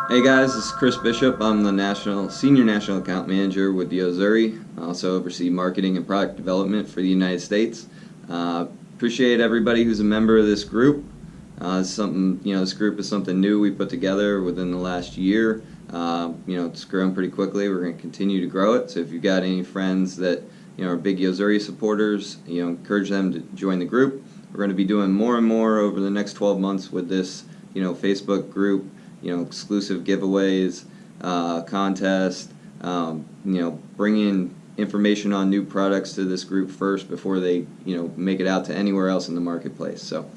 Hey guys, this is Chris Bishop. I'm the Senior National Account Manager with Yo-Zuri. I also oversee marketing and product development for the United States. Appreciate everybody who's a member of this group. This group is something new we put together within the last year. It's grown pretty quickly. We're going to continue to grow it. So if you've got any friends that are big Yo-Zuri supporters, encourage them to join the group. We're going to be doing more and more over the next 12 months with this, Facebook group. Exclusive giveaways, contests, bringing information on new products to this group first before they, make it out to anywhere else in the marketplace. So,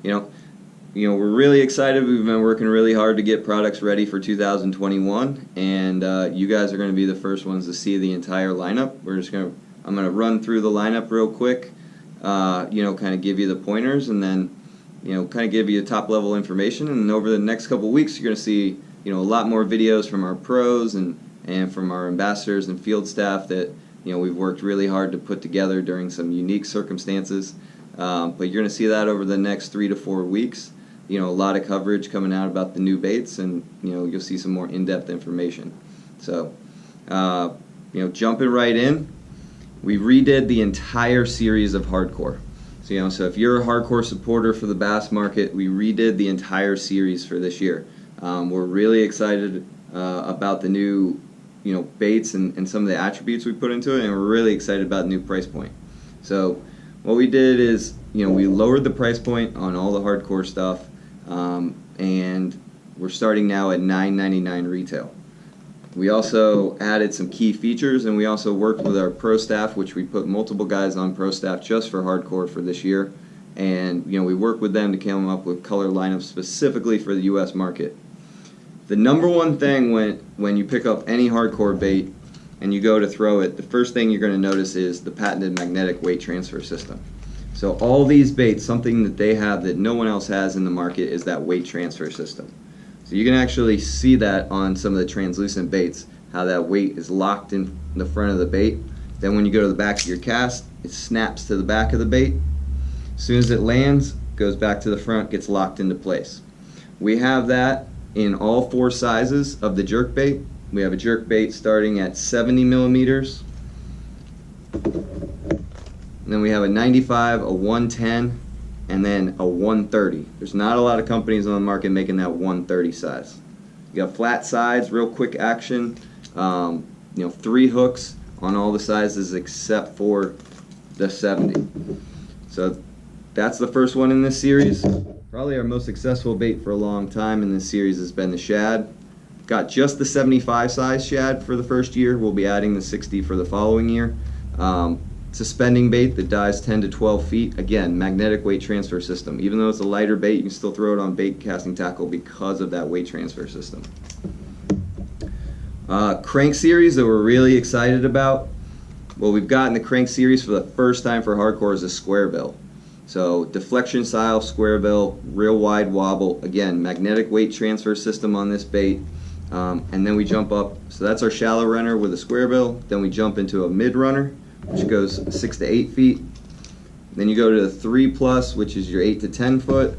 we're really excited. We've been working really hard to get products ready for 2021, and you guys are going to be the first ones to see the entire lineup. I'm going to run through the lineup real quick, kind of give you the pointers, and then kind of give you top level information. And over the next couple of weeks, you're going to see, a lot more videos from our pros and from our ambassadors and field staff that, we've worked really hard to put together during some unique circumstances. But you're going to see that over the next 3 to 4 weeks. A lot of coverage coming out about the new baits, and, you'll see some more in-depth information. So, jumping right in, we redid the entire series of Hardcore. So if you're a hardcore supporter for the bass market, we redid the entire series for this year. We're really excited about the new, baits and some of the attributes we put into it, and we're really excited about the new price point. So what we did is, we lowered the price point on all the hardcore stuff, and we're starting now at $9.99 retail. We also added some key features, and we also worked with our pro staff, which we put multiple guys on pro staff just for hardcore for this year. And we worked with them to come up with color lineups specifically for the U.S. market. The number one thing when you pick up any hardcore bait and you go to throw it, the first thing you're going to notice is the patented magnetic weight transfer system. So all these baits, something that they have that no one else has in the market is that weight transfer system. So you can actually see that on some of the translucent baits, how that weight is locked in the front of the bait. Then when you go to the back of your cast, it snaps to the back of the bait. As soon as it lands, goes back to the front, gets locked into place. We have that in all 4 sizes of the jerk bait. We have a jerk bait starting at 70 millimeters. And then we have a 95, a 110, and then a 130. There's not a lot of companies on the market making that 130 size. You got flat sides, real quick action, 3 hooks on all the sizes except for the 70. So that's the first one in this series. Probably our most successful bait for a long time in this series has been the shad. Got just the 75 size shad for the first year. We'll be adding the 60 for the following year. Suspending bait that dives 10 to 12 feet. Again, magnetic weight transfer system. Even though it's a lighter bait, you can still throw it on bait casting tackle because of that weight transfer system. Crank series that we're really excited about. What we've got in the crank series for the first time for hardcore is a square bill. So deflection style square bill, real wide wobble. Again, magnetic weight transfer system on this bait. And then we jump up. So that's our shallow runner with a square bill. Then we jump into a mid runner, which goes 6 to 8 feet. Then you go to the 3+, which is your 8 to 10 foot.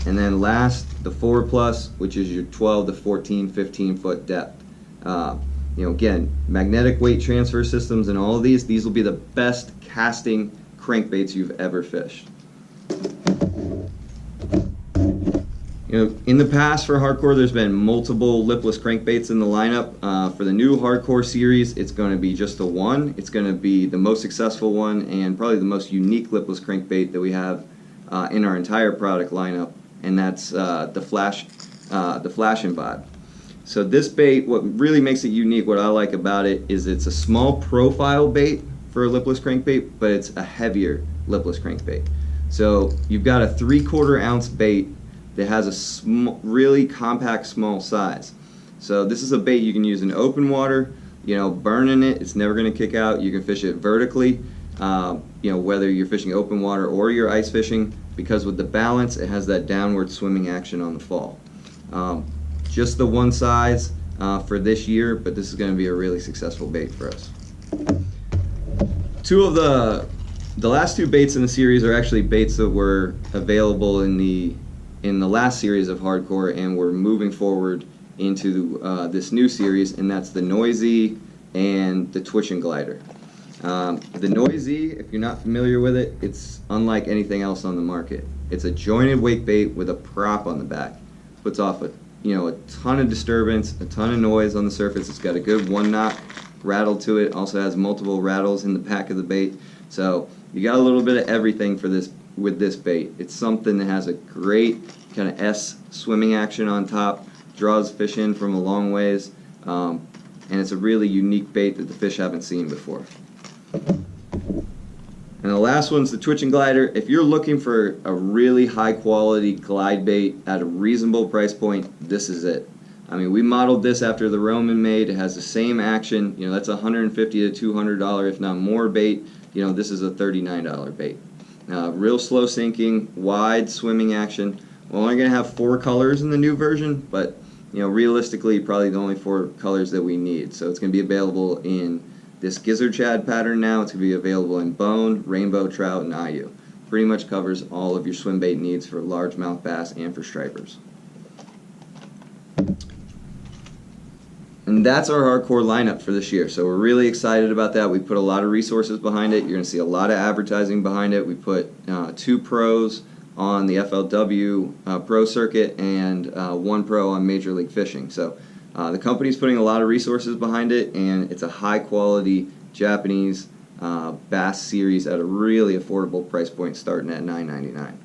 And then last, the 4+, which is your 12 to 14, 15 foot depth. Again, magnetic weight transfer systems and all of these will be the best casting crankbaits you've ever fished. In the past for hardcore, there's been multiple lipless crankbaits in the lineup. For the new hardcore series, it's going to be just the one. It's going to be the most successful one and probably the most unique lipless crankbait that we have in our entire product lineup, and that's the Flash and Vibe. So this bait, what really makes it unique, what I like about it, is it's a small profile bait for a lipless crankbait, but it's a heavier lipless crankbait. So you've got a 3/4 ounce bait that has a really compact small size. So this is a bait you can use in open water, burning it, it's never going to kick out. You can fish it vertically, whether you're fishing open water or you're ice fishing, because with the balance it has that downward swimming action on the fall. Just the one size for this year, but this is going to be a really successful bait for us. Two of the last 2 baits in the series are actually baits that were available in the last series of hardcore, and we're moving forward into this new series, and that's the Noisy and the Twitching Glider. The Noisy, if you're not familiar with it, it's unlike anything else on the market. It's a jointed wake bait with a prop on the back. Puts off a ton of disturbance, a ton of noise on the surface. It's got a good 1-knot rattle to it. Also has multiple rattles in the back of the bait. So you got a little bit of everything for this with this bait. It's something that has a great kind of S swimming action on top, draws fish in from a long ways, and it's a really unique bait that the fish haven't seen before. And the last one's the Twitching Glider. If you're looking for a really high quality glide bait at a reasonable price point, this is it. I mean, we modeled this after the Roman made. It has the same action. That's $150 to $200, if not more bait. This is a $39 bait. Real slow sinking, wide swimming action. We're only going to have 4 colors in the new version, but realistically, probably the only 4 colors that we need. So it's going to be available in this gizzard shad pattern now. It's going to be available in bone, rainbow trout, and ayu. Pretty much covers all of your swim bait needs for largemouth bass and for stripers. And that's our hardcore lineup for this year. So we're really excited about that. We put a lot of resources behind it. You're going to see a lot of advertising behind it. We put 2 pros on the FLW pro circuit and 1 pro on Major League Fishing. So the company's putting a lot of resources behind it, and it's a high quality Japanese bass series at a really affordable price point, starting at $9.99.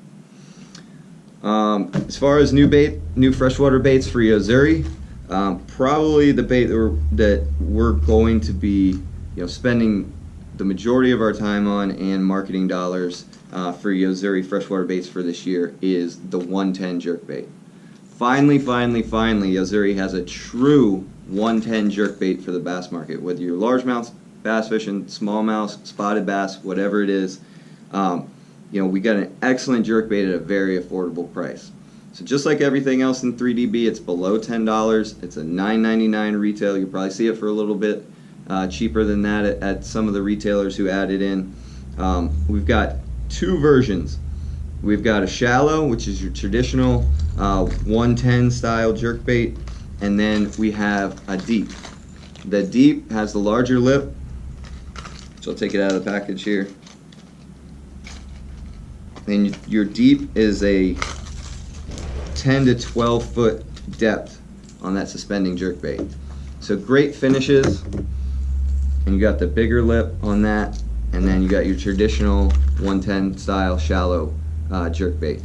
As far as new freshwater baits for Yo-Zuri, probably the bait that we're going to be spending the majority of our time on and marketing dollars for Yo-Zuri freshwater baits for this year is the 110 jerkbait. Finally, Yo-Zuri has a true 110 jerkbait for the bass market. Whether you're largemouth bass fishing, smallmouth, spotted bass, whatever it is, we got an excellent jerkbait at a very affordable price. So just like everything else in 3DB, it's below $10. It's a $9.99 retail. You'll probably see it for a little bit cheaper than that at some of the retailers who add it in. We've got 2 versions. We've got a shallow, which is your traditional 110 style jerkbait, and then we have a deep. The deep has the larger lip, so I'll take it out of the package here. And your deep is a 10 to 12 foot depth on that suspending jerkbait. So great finishes, and you got the bigger lip on that, and then you got your traditional 110 style shallow jerkbait.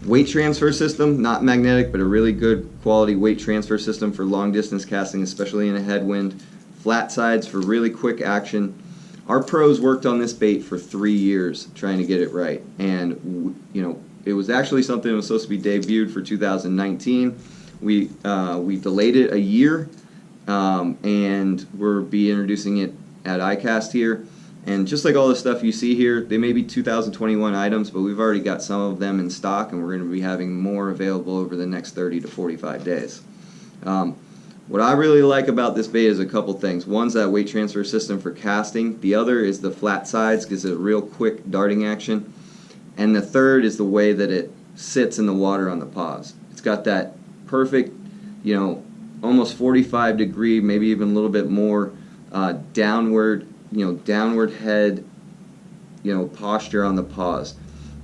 Weight transfer system, not magnetic, but a really good quality weight transfer system for long distance casting, especially in a headwind. Flat sides for really quick action. Our pros worked on this bait for 3 years trying to get it right, and it was actually something that was supposed to be debuted for 2019. We delayed it a year, and we'll be introducing it at ICAST here. And just like all the stuff you see here, they may be 2021 items, but we've already got some of them in stock, and we're going to be having more available over the next 30 to 45 days. What I really like about this bait is a couple things. One's that weight transfer system for casting. The other is the flat sides, gives it a real quick darting action. And the third is the way that it sits in the water on the paws. It's got that perfect, almost 45 degree, maybe even a little bit more downward head, posture on the paws.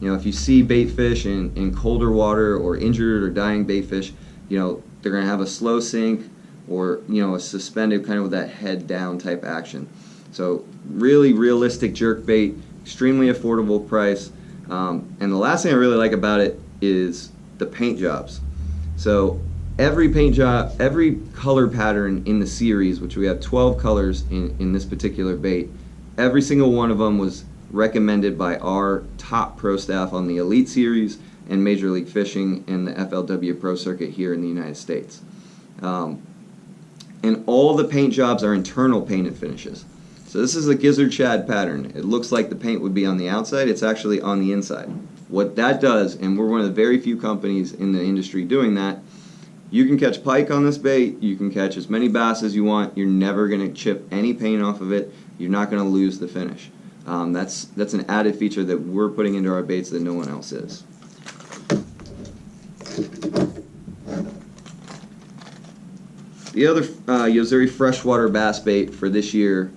If you see bait fish in colder water or injured or dying bait fish, they're going to have a slow sink or, a suspended kind of with that head down type action. So really realistic jerk bait, extremely affordable price. And the last thing I really like about it is the paint jobs. So every paint job, every color pattern in the series, which we have 12 colors in this particular bait, every single one of them was recommended by our top pro staff on the Elite Series and Major League Fishing and the FLW Pro Circuit here in the United States. And all the paint jobs are internal painted finishes. So this is a gizzard shad pattern. It looks like the paint would be on the outside. It's actually on the inside. What that does, and we're one of the very few companies in the industry doing that, you can catch pike on this bait, you can catch as many bass as you want, you're never going to chip any paint off of it, you're not going to lose the finish. That's an added feature that we're putting into our baits that no one else is. The other Yo-Zuri freshwater bass bait for this year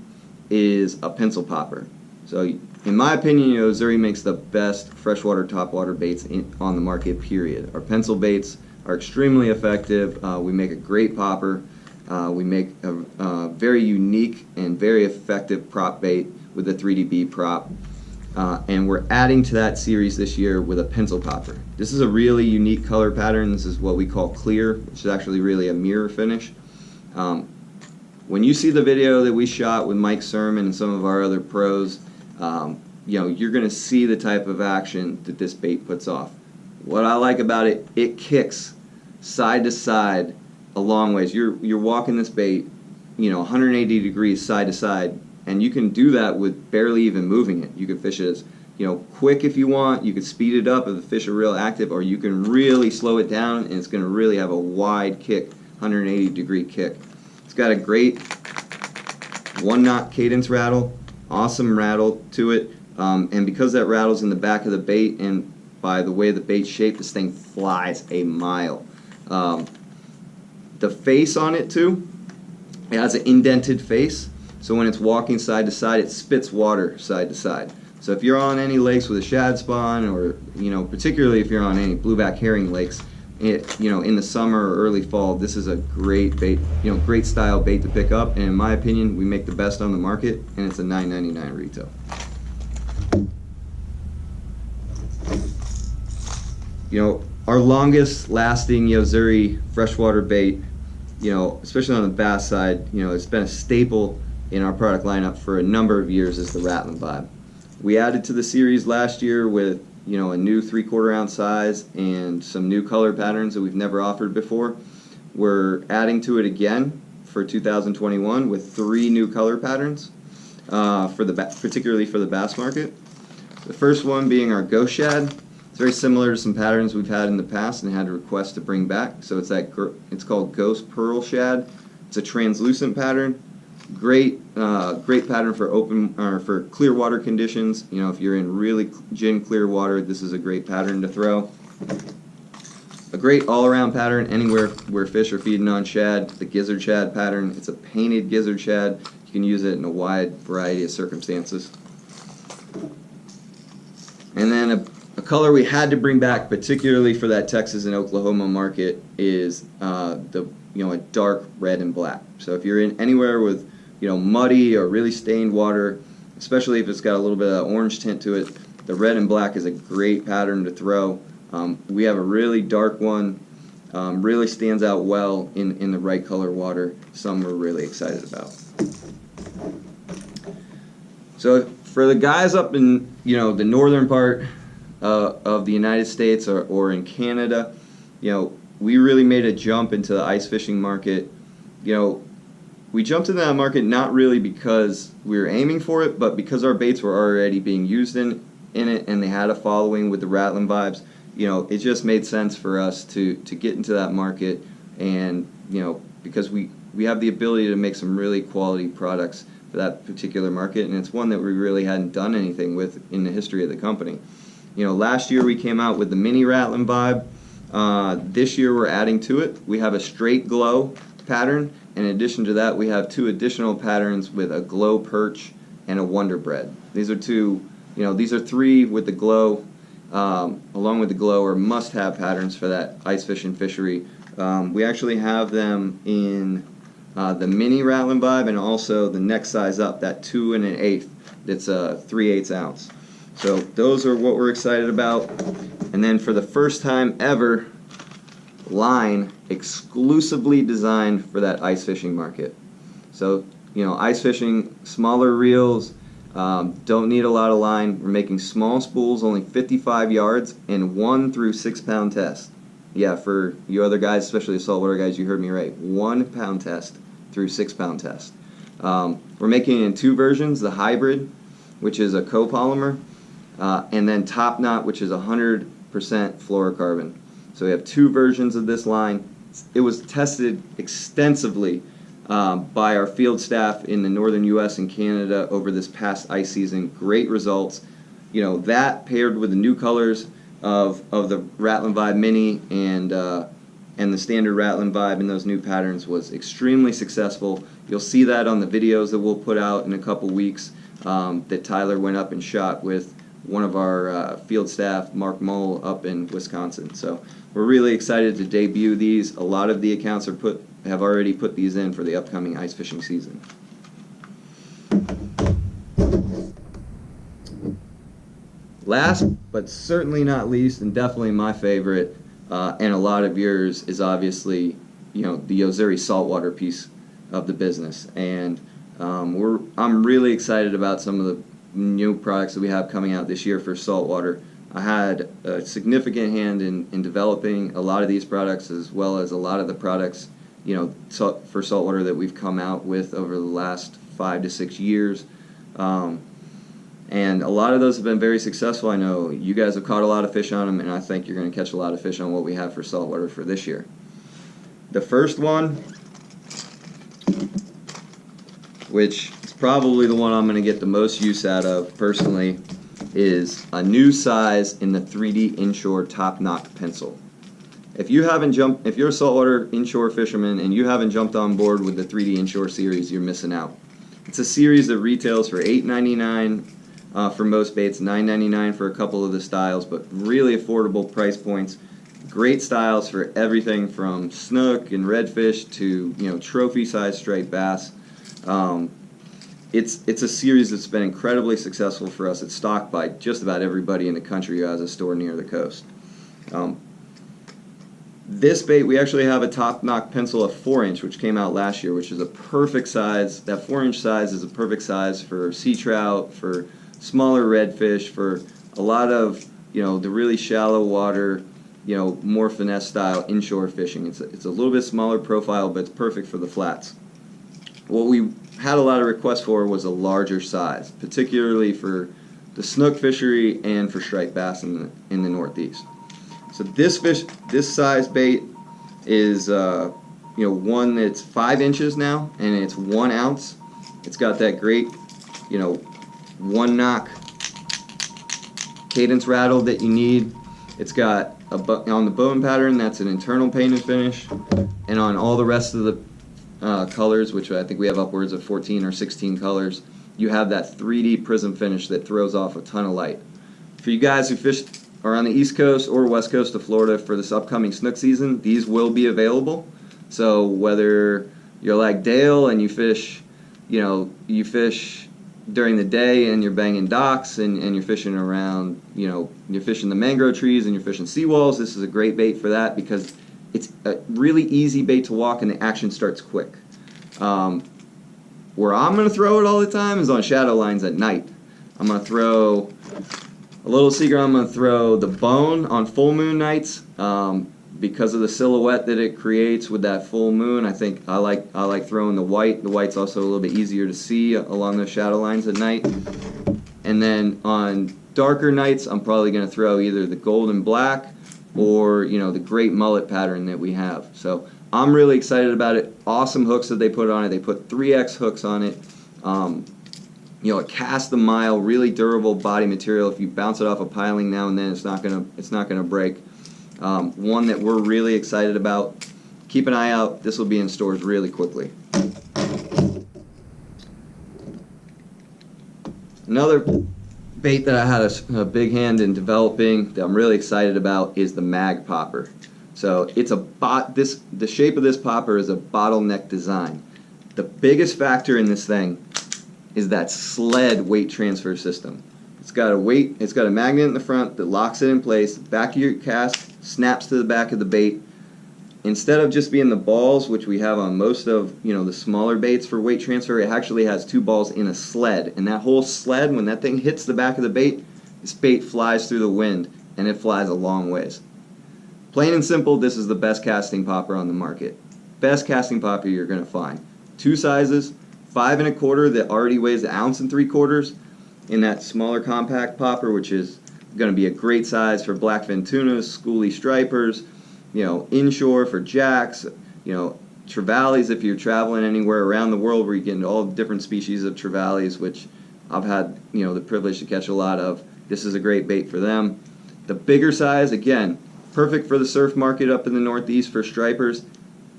is a pencil popper. So in my opinion, Yo-Zuri makes the best freshwater topwater baits on the market, period. Our pencil baits are extremely effective. We make a great popper. We make a very unique and very effective prop bait with the 3DB prop. And we're adding to that series this year with a pencil popper. This is a really unique color pattern. This is what we call clear, which is actually really a mirror finish. When you see the video that we shot with Mike Sermon and some of our other pros, you're going to see the type of action that this bait puts off. What I like about it, it kicks side to side a long ways. You're walking this bait, 180 degrees side to side, and you can do that with barely even moving it. You can fish it as quick if you want. You can speed it up if the fish are real active, or you can really slow it down, and it's going to really have a wide kick, 180 degree kick. It's got a great 1-knot cadence rattle, awesome rattle to it, and because that rattle's in the back of the bait, and by the way the bait's shaped, this thing flies a mile. The face on it too, it has an indented face, so when it's walking side to side, it spits water side to side. So if you're on any lakes with a shad spawn, or particularly if you're on any blueback herring lakes, in the summer or early fall, this is a great bait, great style bait to pick up. And in my opinion, we make the best on the market, and it's a $9.99 retail. Our longest lasting Yo-Zuri freshwater bait, especially on the bass side, it's been a staple in our product lineup for a number of years, is the Rattling Vibe. We added to the series last year with a new 3/4 ounce size and some new color patterns that we've never offered before. We're adding to it again for 2021 with 3 new color patterns, particularly for the bass market. The first one being our Ghost Shad. It's very similar to some patterns we've had in the past and had a request to bring back. So it's called Ghost Pearl Shad. It's a translucent pattern. Great pattern for clear water conditions. If you're in really gin clear water, this is a great pattern to throw. A great all-around pattern anywhere where fish are feeding on shad. The gizzard shad pattern. It's a painted gizzard shad. You can use it in a wide variety of circumstances. And then a color we had to bring back, particularly for that Texas and Oklahoma market, is a dark red and black. So if you're in anywhere with muddy or really stained water, especially if it's got a little bit of orange tint to it, the red and black is a great pattern to throw. We have a really dark one, really stands out well in the right color water. Some we're really excited about. So for the guys up in the northern part of the United States or in Canada, we really made a jump into the ice fishing market. We jumped into that market not really because we were aiming for it, but because our baits were already being used in it, and they had a following with the Rattling Vibes. It just made sense for us to get into that market, and because we have the ability to make some really quality products for that particular market, and it's one that we really hadn't done anything with in the history of the company. Last year we came out with the mini Rattling Vibe. This year we're adding to it. We have a straight glow pattern. In addition to that, we have 2 additional patterns with a glow perch and a Wonder Bread. These are 3 with the glow, along with the glow, are must-have patterns for that ice fishing fishery. We actually have them in the mini Rattling Vibe, and also the next size up, that 2 1/8. That's a 3/8 ounce. So those are what we're excited about. And then for the first time ever, line exclusively designed for that ice fishing market. So ice fishing, smaller reels, don't need a lot of line. We're making small spools, only 55 yards, and 1 through 6 pound test. Yeah, for you other guys, especially the saltwater guys, you heard me right. 1 pound test through 6 pound test. We're making it in 2 versions: the hybrid, which is a copolymer, and then top knot, which is 100% fluorocarbon. So we have 2 versions of this line. It was tested extensively by our field staff in the northern U.S. and Canada over this past ice season. Great results. That paired with the new colors of the Rattling Vibe Mini and and the standard rattling vibe in those new patterns was extremely successful. You'll see that on the videos that we'll put out in a couple weeks that Tyler went up and shot with one of our field staff, Mark Mole, up in Wisconsin. So we're really excited to debut these. A lot of the accounts have already put these in for the upcoming ice fishing season. Last, but certainly not least, and definitely my favorite, and a lot of yours, is obviously, the Yo-Zuri saltwater piece of the business. And I'm really excited about some of the new products that we have coming out this year for saltwater. I had a significant hand in developing a lot of these products, as well as a lot of the products, for saltwater that we've come out with over the last 5 to 6 years. And a lot of those have been very successful. I know you guys have caught a lot of fish on them, and I think you're going to catch a lot of fish on what we have for saltwater for this year. The first one, which is probably the one I'm going to get the most use out of personally, is a new size in the 3D inshore top knock pencil. If you're a saltwater inshore fisherman and you haven't jumped on board with the 3D inshore series, you're missing out. It's a series that retails for $8.99 for most baits, $9.99 for a couple of the styles, but really affordable price points. Great styles for everything from snook and redfish to trophy-sized striped bass. It's a series that's been incredibly successful for us. It's stocked by just about everybody in the country who has a store near the coast. This bait, we actually have a top knock pencil of 4-inch, which came out last year, which is a perfect size. That 4-inch size is a perfect size for sea trout, for smaller redfish, for a lot of the really shallow water, more finesse style inshore fishing. It's a little bit smaller profile, but it's perfect for the flats. What we had a lot of requests for was a larger size, particularly for the snook fishery and for striped bass in the Northeast. So this size bait is one that's 5 inches now, and it's 1 ounce. It's got that great 1 knock cadence rattle that you need. It's got on the bone pattern, that's an internal paint and finish, and on all the rest of the colors, which I think we have upwards of 14 or 16 colors, you have that 3D prism finish that throws off a ton of light. For you guys who are on the East Coast or West Coast of Florida for this upcoming snook season, these will be available. So whether you're like Dale and you fish during the day and you're banging docks and you're fishing around, you're fishing the mangrove trees and you're fishing seawalls, this is a great bait for that because it's a really easy bait to walk and the action starts quick. Where I'm going to throw it all the time is on shadow lines at night. I'm going to throw a little secret. I'm going to throw the bone on full moon nights because of the silhouette that it creates with that full moon. I think I like throwing the white. The white's also a little bit easier to see along those shadow lines at night. And then on darker nights, I'm probably going to throw either the gold and black or the great mullet pattern that we have. So I'm really excited about it. Awesome hooks that they put on it. They put 3X hooks on it. It casts a mile, really durable body material. If you bounce it off a piling now and then, it's not gonna break. One that we're really excited about. Keep an eye out. This will be in stores really quickly. Another bait that I had a big hand in developing that I'm really excited about is the Magpopper. So it's the shape of this popper is a bottleneck design. The biggest factor in this thing is that sled weight transfer system. It's got a magnet in the front that locks it in place. The back of your cast snaps to the back of the bait. Instead of just being the balls, which we have on most of the smaller baits for weight transfer, it actually has 2 balls in a sled. And that whole sled, when that thing hits the back of the bait, this bait flies through the wind, and it flies a long ways. Plain and simple, this is the best casting popper on the market. Best casting popper you're going to find. 2 sizes, 5 1/4 that already weighs 1 3/4 ounces in that smaller compact popper, which is going to be a great size for blackfin tunas, schoolie stripers, inshore for jacks, trevallies if you're traveling anywhere around the world where you get all different species of trevallies, which I've had the privilege to catch a lot of. This is a great bait for them. The bigger size, again, Perfect for the surf market up in the Northeast for stripers.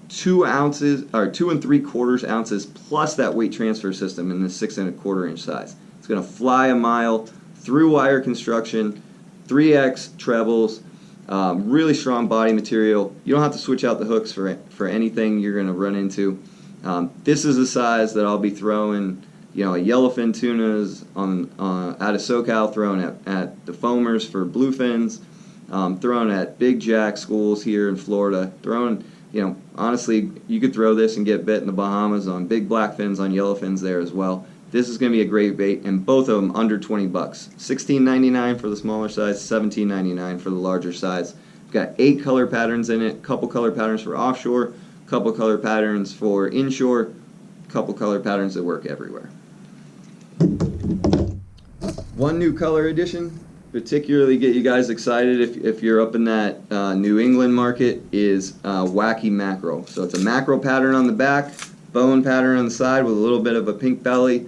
2 ounces or 2 3/4 ounces plus that weight transfer system in the 6 1/4 inch size. It's going to fly a mile through wire construction, 3x trebles, really strong body material. You don't have to switch out the hooks for anything you're going to run into. This is a size that I'll be throwing, a yellowfin tunas out of SoCal, throwing at the foamers for bluefins, throwing at big jack schools here in Florida, throwing, honestly, you could throw this and get bit in the Bahamas on big blackfins, on yellowfins there as well. This is going to be a great bait, and both of them under 20 bucks. $16.99 for the smaller size, $17.99 for the larger size. We've got 8 color patterns in it, couple color patterns for offshore, couple color patterns for inshore, couple color patterns that work everywhere. One new color addition, particularly get you guys excited if you're up in that New England market, is Wacky Mackerel. So it's a mackerel pattern on the back, bone pattern on the side with a little bit of a pink belly.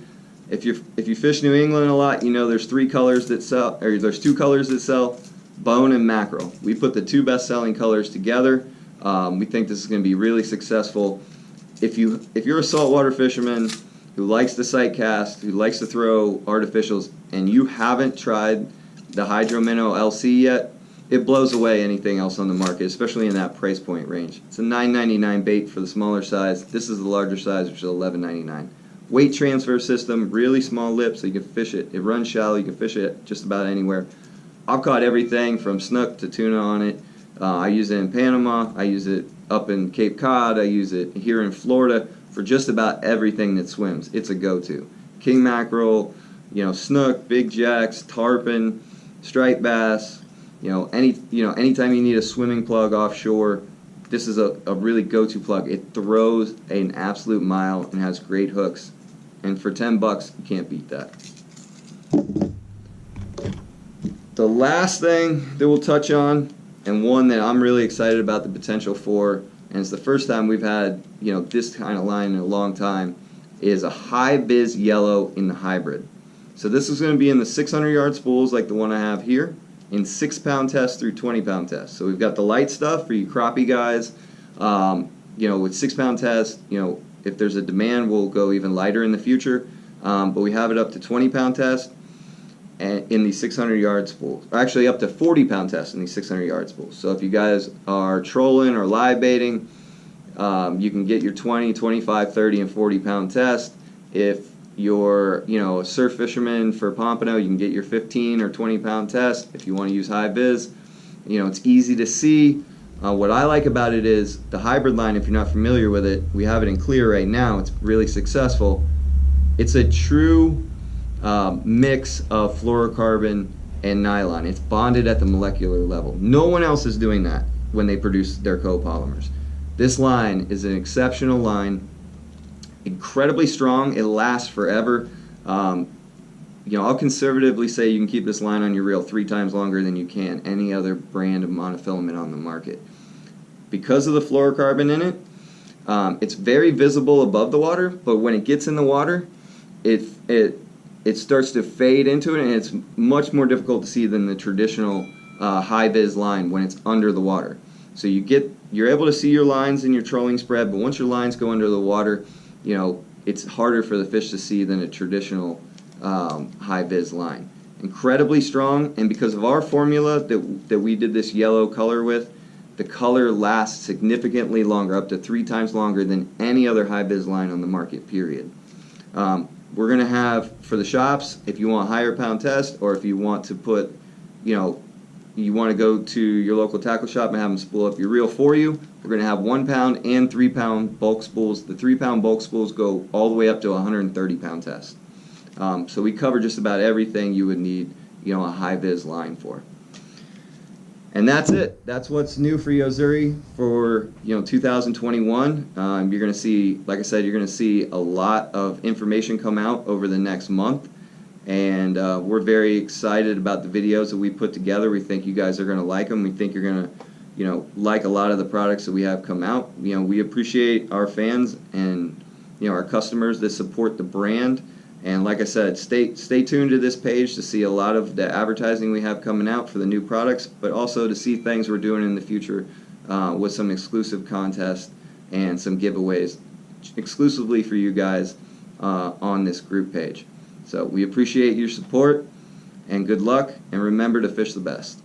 If you fish New England a lot, there's 3 colors that sell, or there's 2 colors that sell, bone and mackerel. We put the 2 best-selling colors together. We think this is going to be really successful. If you're a saltwater fisherman who likes to sight cast, who likes to throw artificials, and you haven't tried the Hydro Minnow LC yet, it blows away anything else on the market, especially in that price point range. It's a $9.99 bait for the smaller size. This is the larger size, which is $11.99. Weight transfer system, really small lip, so you can fish it. It runs shallow, you can fish it just about anywhere. I've caught everything from snook to tuna on it. I use it in Panama, I use it up in Cape Cod, I use it here in Florida for just about everything that swims. It's a go-to. King mackerel, snook, big jacks, tarpon, striped bass, anytime you need a swimming plug offshore, this is a really go-to plug. It throws an absolute mile and has great hooks. And for 10 bucks, you can't beat that. The last thing that we'll touch on, and one that I'm really excited about the potential for, and it's the first time we've had this kind of line in a long time, is a high Biz Yellow in the hybrid. So this is going to be in the 600-yard spools like the one I have here, in 6-pound tests through 20-pound tests. So we've got the light stuff for you crappie guys. With 6-pound tests, if there's a demand, we'll go even lighter in the future. But we have it up to 20-pound test and in these 600-yard spools. Actually, up to 40-pound tests in these 600-yard spools. So if you guys are trolling or live baiting, you can get your 20, 25, 30, and 40-pound test. If you're a surf fisherman for pompano, you can get your 15 or 20-pound test. If you want to use high vis, it's easy to see. What I like about it is the hybrid line, if you're not familiar with it, we have it in clear right now. It's really successful. It's a true mix of fluorocarbon and nylon. It's bonded at the molecular level. No one else is doing that when they produce their copolymers. This line is an exceptional line, incredibly strong. It lasts forever. I'll conservatively say you can keep this line on your reel 3 times longer than you can any other brand of monofilament on the market. Because of the fluorocarbon in it, it's very visible above the water, but when it gets in the water, it starts to fade into it, and it's much more difficult to see than the traditional high-vis line when it's under the water. So you're able to see your lines in your trolling spread, but once your lines go under the water, it's harder for the fish to see than a traditional high-vis line. Incredibly strong, and because of our formula that we did this yellow color with, the color lasts significantly longer, up to 3 times longer than any other high-vis line on the market, period. We're going to have, for the shops, if you want higher pound test, or if you want to put, you want to go to your local tackle shop and have them spool up your reel for you, we're going to have 1 pound and 3 pound bulk spools. The 3 pound bulk spools go all the way up to a 130 pound test. So we cover just about everything you would need, a high-vis line for. And that's it. That's what's new for Yo-Zuri for 2021. You're going to see, like I said, you're going to see a lot of information come out over the next month, and we're very excited about the videos that we put together. We think you guys are going to like them. We think you're going to, like a lot of the products that we have come out. We appreciate our fans and our customers that support the brand. And like I said, stay tuned to this page to see a lot of the advertising we have coming out for the new products, but also to see things we're doing in the future with some exclusive contests and some giveaways exclusively for you guys on this group page. So we appreciate your support, and good luck, and remember to fish the best.